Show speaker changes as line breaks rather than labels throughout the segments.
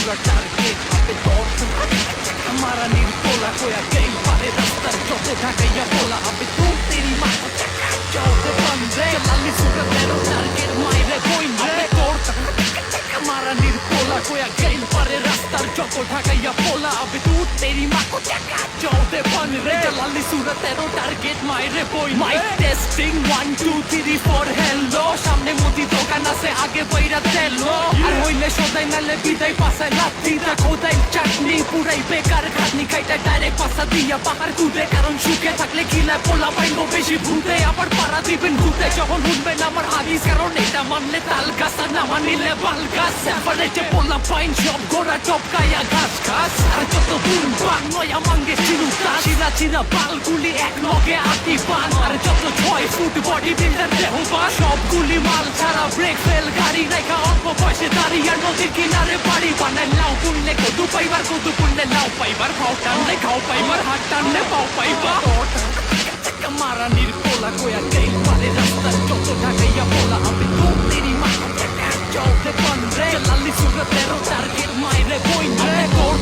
সুরা টার্গেট হবে তোর মারা নির্বোলা কোয়া গেল পারে রাস্তার যত ঢাকাইয়া বলা হবে তোর তেরি মা চলতে বন্ধে লালি সুরা তেরো টার্গেট মাইরে বই হবে তোর মারা নির্বোলা কোয়া গেল পারে রাস্তার যত ঢাকাইয়া বলা হবে তোর তেরি মা চলতে বন্ধে লালি সুরা তেরো টার্গেট মাইরে বই মাইক টেস্টিং 1 2 3 4 হ্যালো সামনে মুদি দোকান আছে আগে বইরা তেলো আর হইলে সদাই নালে বিদায় পাশায় লাথি তা খোদাই চাটনি পুরাই বেকার খাটনি খাইটা ডাইরেক্ট পাশা দিয়া পাহাড় কুদে কারণ সুখে থাকলে কিলা পোলা পাইবো বেশি ভূতে আবার পাড়া দিবেন ভূতে যখন উঠবেন আমার হাদিস কারণ এটা মানলে তাল গাছ আর না মানিলে বাল গাছ সেপারেটে পোলা পাইন সব গোড়া টপকাইয়া ঘাস ঘাস আর যত দূর বান নয়া মাঙ্গে চিরুতা চিরা চিরা বালগুলি এক লগে আতি পান আর যত 6 ফুট বডি বিল্ডার দেহ বা সবগুলি মাল ছাড়া ব্রেক ফেল গাড়ি রেখা অল্প বয়সে দাঁড়িয়ে নদীর কিনারে বাড়ি বানায় লাউ পুনলে কদু পাইবার কদু পুনলে লাউ পাইবার খাও টানলে খাও পাইবার হাত টানলে পাও পাইবা মারা নির্বোলা কোয়া গেল পারে রাস্তার যত ঢাকাইয়া বলা হবে তোর তেরি মা চলতে বন্ধে লালি সুরা তেরো টার্গেট মাইরে বই হবে তোর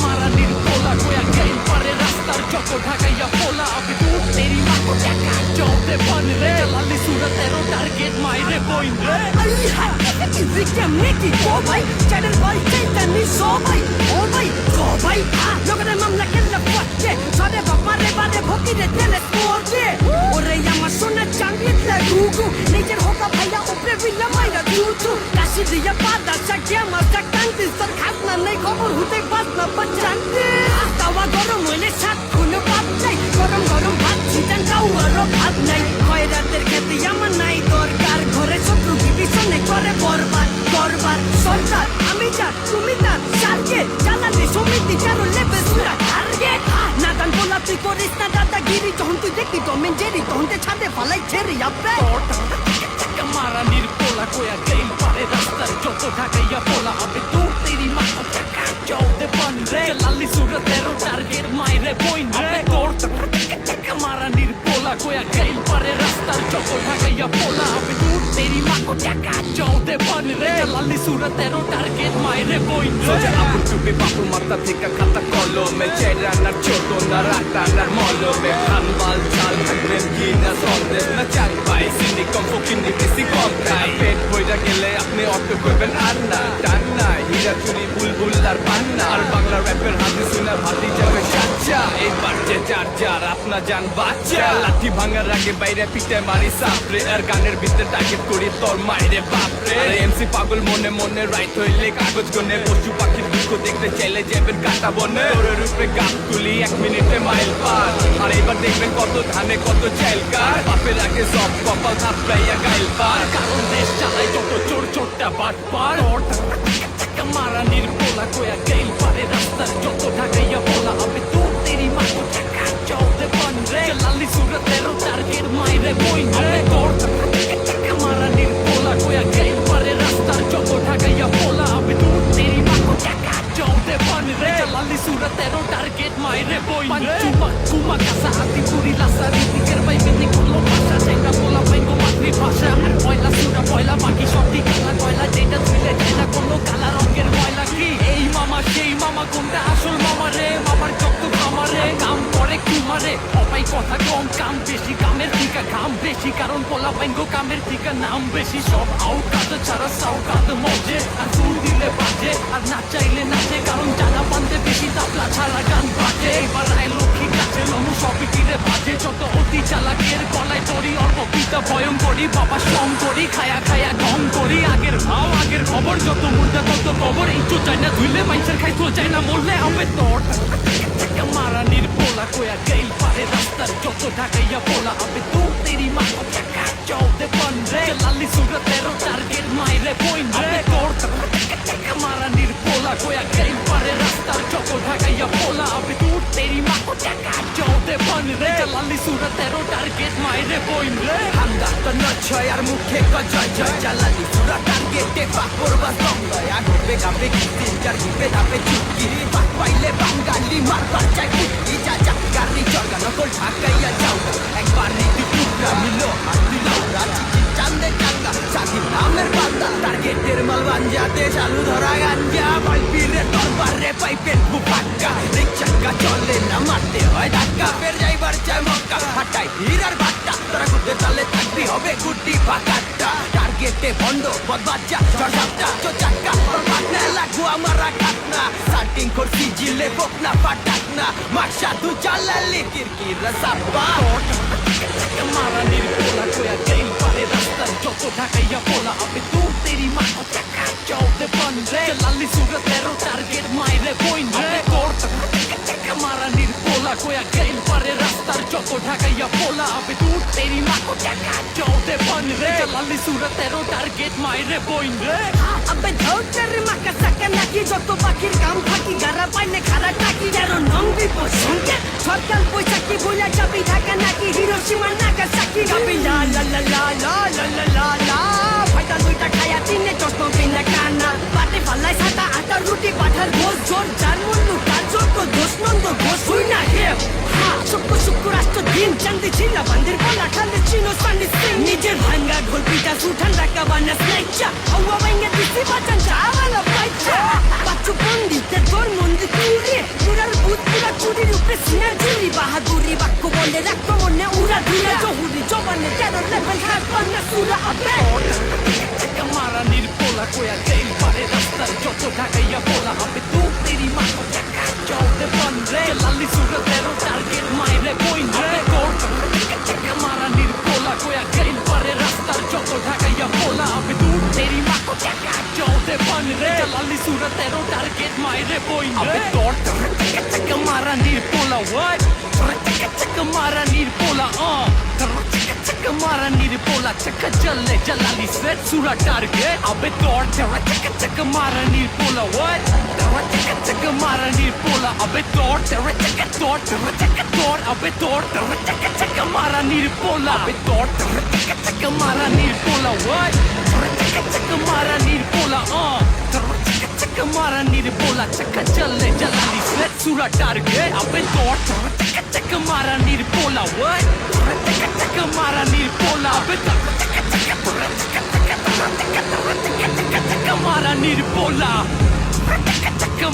মারা নির্বোলা কোয়া গেল পারে রাস্তার যত ঢাকাইয়া বলা হবে তোর তেরি মা চলতে বন্ধে লালি সুরা তেরো টার্গেট মাইরে বই
কেমনে কি গো ভাই চ্যানেল বল চাইতানি সবাই ও ভাই গো ভাই লোকের মামলা কেল্লা পাচ্ছে সরে বাবারে বারে ভকিরে তেলে পড়ছে ওরে আমার সোনা চাঙ্গিতে গুগু নিজের হোকা ভাইয়া উপরে বিলা মাইরা দুচু কাশি দিয়া পাদা সাকে আমার কান্তি সর খাসনা নাই খবর হতে পাস না বাঁচাতে তাওয়া গরম হইলে সাত কোন পাপ চাই গরম গরম ভাত চিটান কাউয়ারও ভাত নাই খয়রাতের খেতে আমার নাই দরকার ঘরে শত্রু বিভীষণে করে বরবাদ করবার সরকার আমি যা তুমি না সার্কে জ্বালালে সমিতি চারো লেবে সুরা টার্গেট নাদান বলা তুই করিস না দাদাগিরি যখন তুই দেখবি টমেন জেরি তখন ছাদে ফালাই ছেড়ে যাবে
মারা নির্বোলা কোয়া গেল পারে রাস্তার যত ঢাকাইয়া বলা হবে তোর তেরি মা চলতে বন্ধে লালি সুরা তেরো টার্গেট মাইরে বই হবে তোর মারা নির্বোলা কোয়া গেল পারে রাস্তার যত ঢাকাইয়া বলা হবে তোর তেরি মা চলতে বন্ধে লালি সুরা তেরো টার্গেট মাইরে বই
সোজা আপুর চুপি বাপুর মাথা থেকে খাতা কলমে চেরানার ছোট না রাতানার মলমে খানবাল চাল থাকবেন কি না সন্দেশ না চাল পাই সিনি কম ফকিনি বেশি কম খাই পেট বইরা গেলে আপনি অটো করবেন আর না টান না হীরা চুরি বুলবুল আর পান্না আর বাংলা র্যাপের হাতে শুনে ভাতি যাবে সাচ্চা এবার যে চার চার আপনা যান বাচ্চা লাঠি ভাঙার আগে বাইরে পিঠে মারি সাপরে আর গানের ভিতরে টার্গেট করি তোর মাইরে বাপরে এমসি পাগল মনে মনে রাইট হইলে কাগজ গনে পশু পাখির দুঃখ দেখতে চাইলে যাবেন কাটা বনে তোরের উপরে গাছ তুলি 1 মিনিটে মাইল পার আর এবার দেখবেন কত ধানে কত চাইল কার বাপের আগে সব কপাল থাপড়াইয়া গাইল পার
কারণ দেশ চালায় যত চোর চোরটা বাট পার মারা নির্বোলা কোয়া গেল পারে রাস্তার যত ঢাকাইয়া বলা হবে তোর তেরি মা চলতে বন্ধে লালি সুরা তেরো টার্গেট মাইরে বই হবে তোর মারা নির্বোলা কোয়া গেল পারে রাস্তার যত ঢাকাইয়া বলা হবে তোর তেরি মা চলতে বন্ধে লালি সুরা তেরো টার্গেট মাইরে বই চুমা চুমা কাসা হাতি পুরি লাসা রীতিকের বাই বেদি করলো ভাষা চাইনা বলা পাইবো মাতৃভাষা আর পয়লা সুরা পয়লা বাকি সবটি খেলা কয়লা যেটা ধুইলে চাইনা কোনো কালা রঙের ময়লা কি এই মামা সেই মামা কোনটা আসল মামা রে মামার চক্ত খামারে কাম করে কুমারে অপাই কথা কম কাম বেশি কামের থেকে ঘাম বেশি কারণ পোলা পাইঙ্গো কামের থেকে নাম বেশি সব আউট কাজ ছাড়া সাউ কাজ মজে আর সুর দিলে বাজে আর না চাইলে নাচে কারণ জানা পান্তে বেশি তাপলা ছাড়া গান বাজে এবার আয় লক্ষ্মী কাছে নমু সবই তীরে বাজে যত অতি চালাকের গলায় তরি অল্প পিতা ভয়ং করি বাবা সং করি খায়া খায়া গম করি আগের ভাও আগের খবর যত মুর্দা তত খবর এই চো চাই না ধুইলে মাইসের খাইতো চাই না মরলে হবে তোর মারা নির্বোলা কোয়া গেল পারে রাস্তার যত ঢাকাইয়া বলা হবে তোর তেরি মা চলতে বন্ধে লালি সুরা তেরো টার্গেট মাইরে বই হবে তোর মারা নির্বোলা কোয়া গেল পারে রাস্তার যত ঢাকাইয়া বলা হবে তোর তেরি মা চলতে বন্ধে লালি সুরা তেরো টার্গেট মাইরে বই
হান্দা তো নয় আর মুখে জয় জয় জ্বালালি পুরা টার্গেটে পাক করবা সঙ্গয় আগবে গাবে কি তিন চার হিপে ধাপে চুটকিরি পাক পাইলে বাঙালি মারবার চাই কুটকি যা যা গাড়ি চরগা নকল ঢাকাইয়া যাও একবার নীতি টুকরা মিলো আর দিলাও রাজি চান্দে
চলে চাঙ্গা স্বাধীন নামের বান্দা টার্গেটের মাল বাঞ্জাতে চালু ধরা গাঞ্জা পাইপিরে তরবারে পাইপের ফুফাক্কা রিক্সাক্কা চলে না মারতে হয় ধাক্কা ফের যাইবার চায় মক্কা হাটাই হীরার ভাট্টা তারা ঘুরতে তালে থাকবি হবে গুড্ডি পাকাট্টা টার্গেটে ভন্ড বদবাচ্চা চড়াপটা চাক্কা তোর পাটনা লাগু আমার কাটনা সার্টিং করছি জিলে বকনা পাটাকনা মাকসা তু চালালি কিরকিরা সাব্বা
মারা নির্বোলা কোয়া গেল পারে রাস্তার যত ঢাকাইয়া বলা আবে তোর তেরি মা কো টাকা চলতে বন্ধে লালি সুরতেরো টার্গেট মাইরে বইন রে তোর মারা নির্বোলা কোয়া গেল পারে রাস্তার যত ঢাকাইয়া বলা আবে তোর তেরি মা কো টাকা চলতে বন্ধে লালি সুরতেরো টার্গেট মাইরে বইন রে
আবে ধৌচের মাকা সাকা নাকি যত পাখির কাম ফাঁকি গারা পাইলে খারা টাকি তেরো নঙ্গি পছন্দ সরকার পয়সা কি বলে যাবি ঢাকা নাকি হিরোশিমা নাগাসাকি গাবি লা লা লা লা লা লা লা লা লা ফাইটা দুইটা খায়া তিনে চট বিনা কানা পাতে ফালাই সাদা আটা রুটি পাঠার ঘোষ জোর যার মুন্নু তার জোর তো দোষ নন্দ ঘোষ হই না হে শুক্র শুক্র রাষ্ট্র দিন চান্দি ছিল বান্দির বলা খালে চিনো সান্দি সিং নিজের ভাঙ্গা ঢোল পিটা সুঠান রাখা বানা স্নেকচা হাওয়া ভাঙ্গা দিছি বাচান চাওয়ালা পাইচা বাচ্চু পন্ডিতে তোর মন্দির তুরে পুরার ভূত পুরা চুরির উপরে সিনার ঝুরি বাহাদুরি বাক্য বলে রাখো মনে উড়া ধুরা জহুরি জবানে তেরো লেভেল হাত পান্না সুরা আবে
মারা নির্বোলা কোয়া গেল পারে রাস্তার যত ঢাকাইয়া বলা আবে তোর তেরি মা কো টাকা চলতে বন্ধে লালি সুরতেরো টার্গেট মাইরে বইন রে তোর মারা নির্বোলা কোয়া গেল পারে রাস্তার যত ঢাকাইয়া বলা আবে তোর তেরি মা কো টাকা চলতে বন্ধে লালি সুরতেরো টার্গেট মাইরে বইন রে তোর মারা নির্বোলা what মারা নির্বোলা মারা নির্বোলা চাকা চলে জালালি সেট সুরা টার্গেট আবে তোর চাকা মারা নির্বোলা what মারা নির্বোলা আবে তোর আবে তোর মারা নির্বোলা আবে তোর মারা নির্বোলা what মারা নির্বোলা মারা নির্বোলা চাকা চলে জালালি সেট সুরা টার্গেট আবে তোর মারা নির্বোলা what মারা নির্বোলা আবে মারা নির্বোলা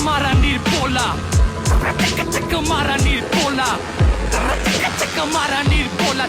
মারা নির্বোলা মারা নির্বোলা মারা নির্বোলা